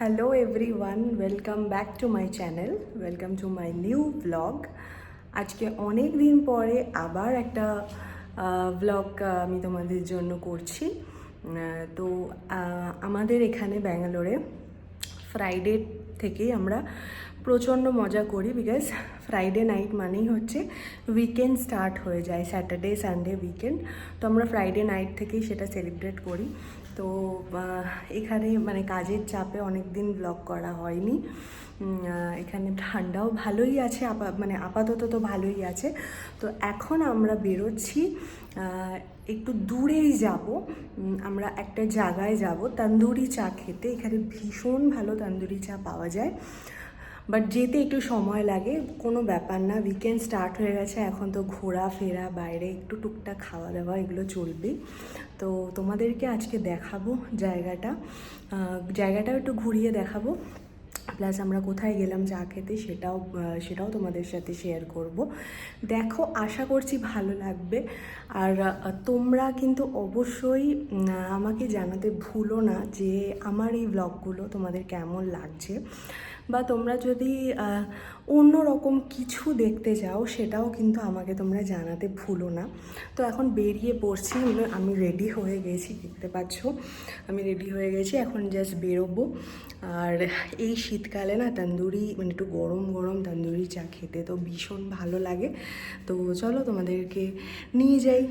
Hello everyone, welcome back to my channel, welcome to my new blog. আজকে অনেক দিন পরে আবার একটা ব্লগ আমি তোমাদের জন্য করছি। তো আমাদের এখানে ব্যাঙ্গালোরে ফ্রাইডে থেকেই আমরা প্রচণ্ড মজা করি, বিকজ ফ্রাইডে নাইট মানেই হচ্ছে উইকেন্ড স্টার্ট হয়ে যায়, স্যাটারডে সানডে উইকেন্ড। তো আমরা ফ্রাইডে নাইট থেকেই সেটা সেলিব্রেট করি। তো এখানে মানে কাজের চাপে অনেক দিন ব্লগ করা হয়নি। এখানে ঠান্ডাও ভালোই আছে, মানে আপাতত তো ভালোই আছে। তো এখন আমরা বেরোচ্ছি, একটু দূরেই যাব, আমরা একটা জায়গায় যাব তন্দুরি চা খেতে। এখানে ভীষণ ভালো তন্দুরি চা পাওয়া যায়, বাট যেতে একটু সময় লাগে। কোনো ব্যাপার না, উইকেন্ড স্টার্ট হয়ে গেছে, এখন তো ঘোরাফেরা, বাইরে একটু টুকটাক খাওয়া দাওয়া এগুলো চলবে। তো তোমাদেরকে আজকে দেখাবো জায়গাটাও একটু ঘুরিয়ে দেখাবো, প্লাস আমরা কোথায় গেলাম চা খেতে সেটাও তোমাদের সাথে শেয়ার করব। দেখো, আশা করছি ভালো লাগবে। আর তোমরা কিন্তু অবশ্যই আমাকে জানাতে ভুলো না যে আমার এই ব্লগগুলো তোমাদের কেমন লাগছে, বা তোমরা যদি অন্য রকম কিছু দেখতে চাও সেটাও কিন্তু আমাকে তোমরা জানাতে ভুলো না। তো এখন বেরিয়ে পড়ছি, আমি রেডি হয়ে গেছি, দেখতে পাচ্ছ আমি রেডি হয়ে গেছি, এখন জাস্ট বেরোবো। আর এই শীতকালে না তন্দুরি, মানে একটু গরম গরম তন্দুরি চা খেতে তো ভীষণ ভালো লাগে। তো চলো তোমাদেরকে নিয়ে যাই।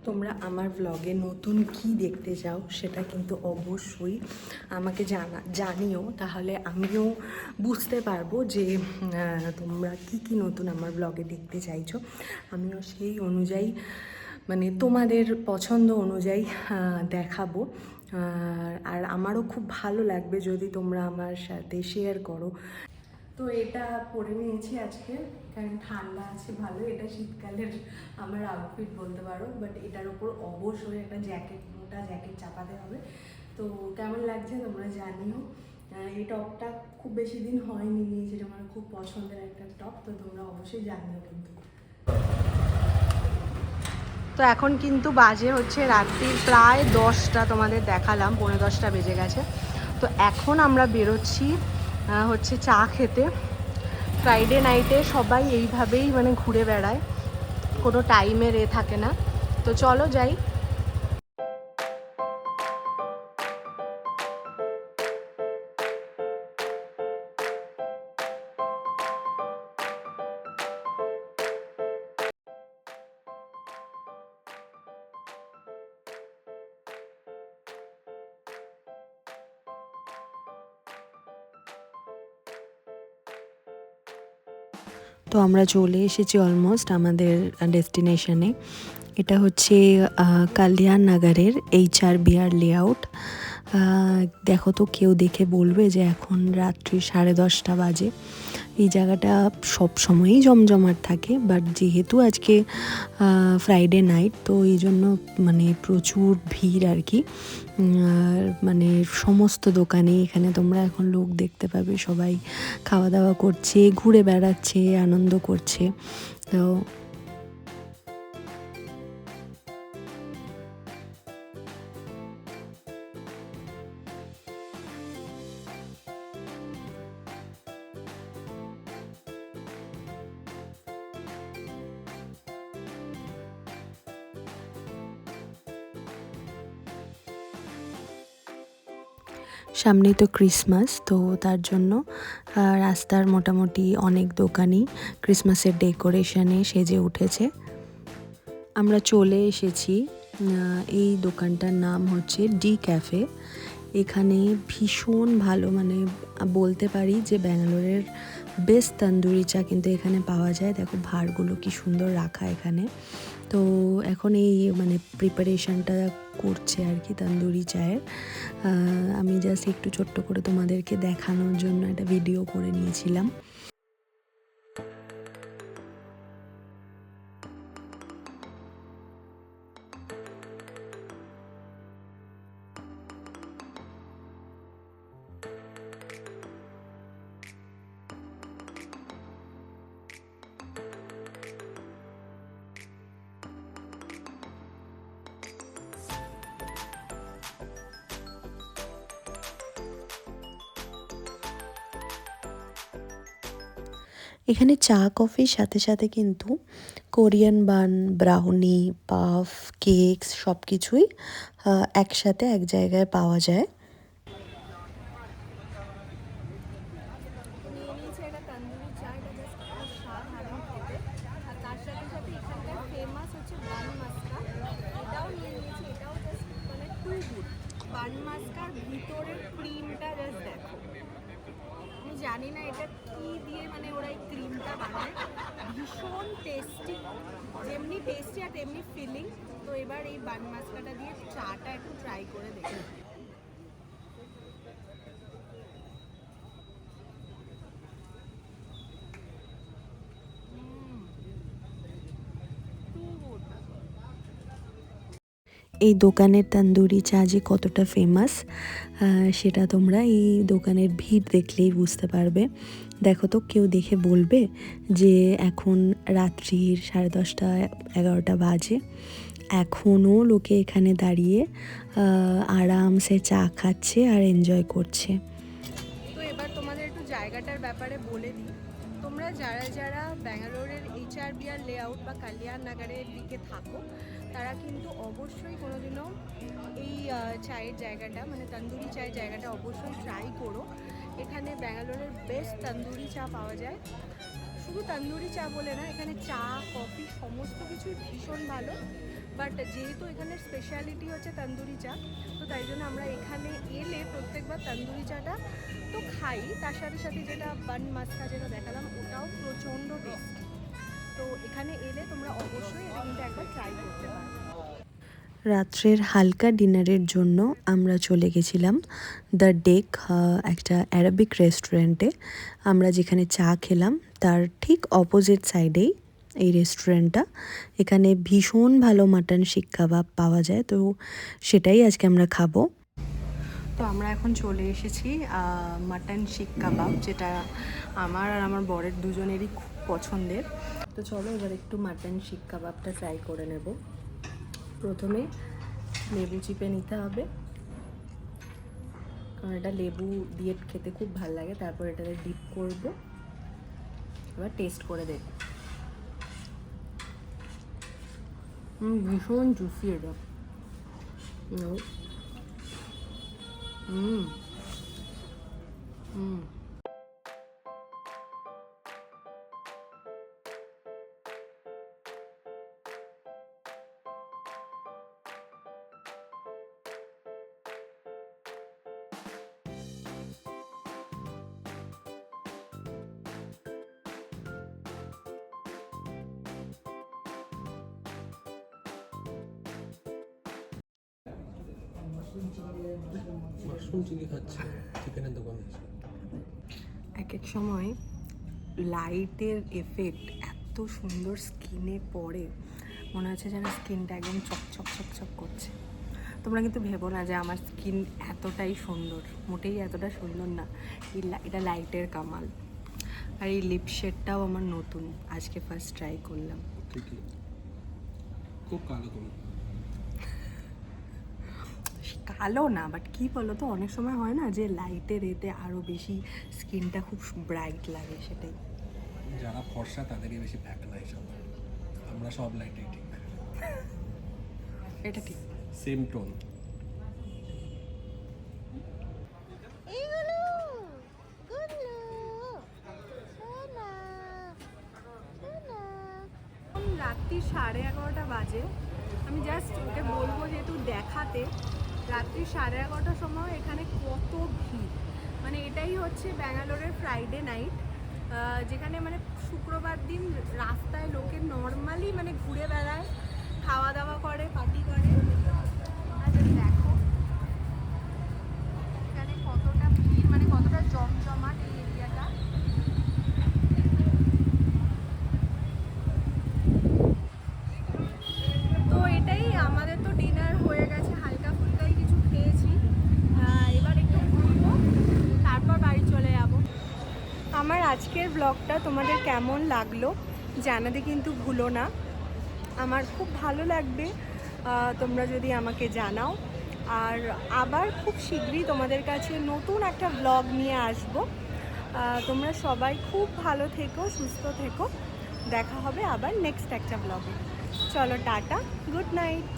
তোমরা আমার ব্লগে নতুন কি দেখতে চাও সেটা কিন্তু অবশ্যই আমাকে জানিও, তাহলে আমিও বুঝতে পারবো যে তোমরা কি নতুন আমার ব্লগে দেখতে চাইছো। আমিও সেই অনুযায়ী, মানে তোমাদের পছন্দ অনুযায়ী দেখাবো। আর আমারও খুব ভালো লাগবে যদি তোমরা আমার সাথে শেয়ার করো। তো এটা পরে নিয়েছি আজকে, কারণ ঠান্ডা আছে ভালো। এটা শীতকালের আমার আউটফিট বলতে পারো, বাট এটার ওপর অবশ্যই একটা মোটা জ্যাকেট চাপাতে হবে। তো কেমন লাগছে তোমরা জানিও। এই টপটা খুব বেশি দিন হয়নি নিয়েছি, এটা আমার খুব পছন্দের একটা টপ, তো তোমরা অবশ্যই জানিও কিন্তু। তো এখন কিন্তু বাজে হচ্ছে রাত্রির প্রায় 10টা, তোমাদের দেখালাম 9:45 বেজে গেছে। তো এখন আমরা বেরোচ্ছি হচ্ছে চা খেতে। ফ্রাইডে নাইটে সবাই এইভাবেই মানে ঘুরে বেড়ায়, কোনো টাইমের থাকে না। তো চলো যাই। তো আমরা চলে এসেছি অলমোস্ট আমাদের ডেস্টিনেশনে। এটা হচ্ছে কালিয়ান নগরের HRBR লেআউট। দেখো তো, কেউ দেখে বলবে যে এখন রাত্রি 10:30 বাজে। এই জায়গাটা সব সময়ই জমজমাট থাকে, বাট যেহেতু আজকে ফ্রাইডে নাইট, তো এই জন্য মানে প্রচুর ভিড় আর কি। মানে সমস্ত দোকানে এখানে তোমরা এখন লোক দেখতে পাবে, সবাই খাওয়া দাওয়া করছে, ঘুরে বেড়াচ্ছে, আনন্দ করছে। তো সামনেই তো ক্রিসমাস, তো তার জন্য রাস্তার মোটামুটি অনেক দোকানই ক্রিসমাসের ডেকোরেশনে সেজে উঠেছে। আমরা চলে এসেছি, এই দোকানটার নাম হচ্ছে ডি ক্যাফে। এখানে ভীষণ ভালো, মানে বলতে পারি যে ব্যাঙ্গালোরের বেস্ট তন্দুরি চা কিন্তু এখানে পাওয়া যায়। দেখো ভাঁড়গুলো কি সুন্দর রাখা এখানে। তো এখন এই মানে প্রিপারেশনটা করছে আর কি তন্দুরি চায়ের। আমি জাস্ট একটু ছোট্ট করে তোমাদেরকে দেখানোর জন্য একটা ভিডিও করে নিয়েছিলাম। এখানে চা কফির সাথে সাথে কিন্তু কোরিয়ান বান, ব্রাউনি, পাফ, কেকস সব কিছুই একসাথে এক জায়গায় পাওয়া যায়। নিয়ে নিয়েছে এটা তন্দুরি চা, এটা জাস্ট অসাধারণ খেতে। আর তার সাথে সাথে এখানকার ফেমাস হচ্ছে বান মাস্কা, এটাও নিয়ে নিয়েছি। এটাও জাস্ট মানে টু গুড। বান মাস্কার ভিতরের ক্রিমটা জাস্ট দেখো, আমি জানি না এটা কি দিয়ে মানে ওরা এই ক্রিমটা বানায়, ভীষণ টেস্টি, যেমনি টেস্টি আর তেমনি ফিলিং। তো এবার এই বান মাস্কাটা দিয়ে চাটা একটু ট্রাই করে দেখি। এই দোকানের তন্দুরি চা যে কতটা ফেমাস সেটা তোমরা এই দোকানের ভিড় দেখলেই বুঝতে পারবে। দেখো তো, কেউ দেখে বলবে যে এখন রাত্রির 10:30 11টা বাজে, এখনও লোকে এখানে দাঁড়িয়ে আরামসে চা খাচ্ছে আর এনজয় করছে। তো এবার তোমাদের একটু জায়গাটার ব্যাপারে বলে দিই। তোমরা যারা যারা ব্যাঙ্গালোরের HRBR লেআউট বা কালিয়ান নগরের দিকে থাকো, তারা কিন্তু অবশ্যই কোনোদিনও এই চায়ের জায়গাটা মানে তন্দুরি চায়ের জায়গাটা অবশ্যই ট্রাই করো। এখানে ব্যাঙ্গালোরের বেস্ট তন্দুরি চা পাওয়া যায়। শুধু তন্দুরি চা বলে না, এখানে চা কফি সমস্ত কিছুই ভীষণ ভালো। বাট যেহেতু এখানের স্পেশালিটি হচ্ছে তন্দুরি চা, তো তাই জন্য আমরা এখানে এলে প্রত্যেকবার তন্দুরি চাটা তো খাই, তার সাথে সাথে যেটা বান মাস্কা যেটা দেখালাম ওটাও প্রচণ্ড টেস্ট। তো এখানে এলে তোমরা অবশ্যই এটা কিন্তু একবার ট্রাই করতে পারো। রাত্রের হালকা ডিনারের জন্য আমরা চলে গেছিলাম দ্য ডেক, একটা অ্যারাবিক রেস্টুরেন্টে। আমরা যেখানে চা খেলাম তার ঠিক অপোজিট সাইডেই এই রেস্টুরেন্টটা। এখানে ভীষণ ভালো মাটন শিক কাবাব পাওয়া যায়, তো সেটাই আজকে আমরা খাবো। তো আমরা এখন চলে এসেছি মাটন শিক কাবাব, যেটা আমার আর আমার বরের দুজনেরই খুব পছন্দের। তো চলো এবার একটু মাটন শিক কাবাবটা ট্রাই করে নেব। প্রথমে লেবু চিপে নিতে হবে, কারণ এটা লেবু দিয়ে খেতে খুব ভালো লাগে। তারপর এটাতে ডিপ করব, এবার টেস্ট করে দেখ। ভীষণ জুসি এটা। হুম হুম মাশরুম চিলি খাচ্ছে চিকেনের দোকানে। এক এক সময় লাইটের এফেক্ট এত সুন্দর স্কিনে পড়ে, মনে হচ্ছে যেন স্কিনটা একদম চকচক চকচক করছে। তোমরা কিন্তু ভেবো না যে আমার স্কিন এতটাই সুন্দর, মোটেই এতটা সুন্দর না। এটা লাইটের কামাল। আর এই লিপ শেডটাও আমার নতুন, আজকে ফার্স্ট ট্রাই করলাম। ঠিকই, খুব কালো তুমি। কালো না, বাট কী বলো তো, অনেক সময় হয় না যে লাইটের এতে আরও বেশি স্কিনটা খুব ব্রাইট লাগে, সেটাই। যারা ফর্সা তাদেরই বেশি ব্যাক নাই সব, আমরা সব লাইটেই ঠিক, এটা ঠিক। Same tone. রাত্রি 11:30 বাজে। আমি জাস্ট ওকে বলবো যেহেতু দেখাতে, রাত্রি 11:30টার সময় এখানে কত ভিড়। মানে এটাই হচ্ছে ব্যাঙ্গালোরের ফ্রাইডে নাইট, যেখানে মানে শুক্রবার দিন রাস্তায় লোকে নর্মালি মানে ঘুরে বেড়ায়, খাওয়া দাওয়া করে, পার্টি করে। দেখো এখানে কতটা ভিড়, মানে কতটা জমজমাট এই এরিয়াটা। তো এটাই আমাদের তো ডিনার হয়ে গেছে, হালকা ফুলকাই কিছু খেয়েছি। এবার একটু ঘুরবো, তারপর বাড়ি চলে যাবো। আমার আজকের ব্লগটা তোমাদের কেমন লাগলো জানাতে কিন্তু ভুলো না। আমার খুব ভালো লাগবে তোমরা যদি আমাকে জানাও। আর আবার খুব শীঘ্রই তোমাদের কাছে নতুন একটা ব্লগ নিয়ে আসবো। তোমরা সবাই খুব ভালো থেকো, সুস্থ থেকো। দেখা হবে আবার নেক্সট একটা ব্লগে। চলো টাটা, গুড নাইট।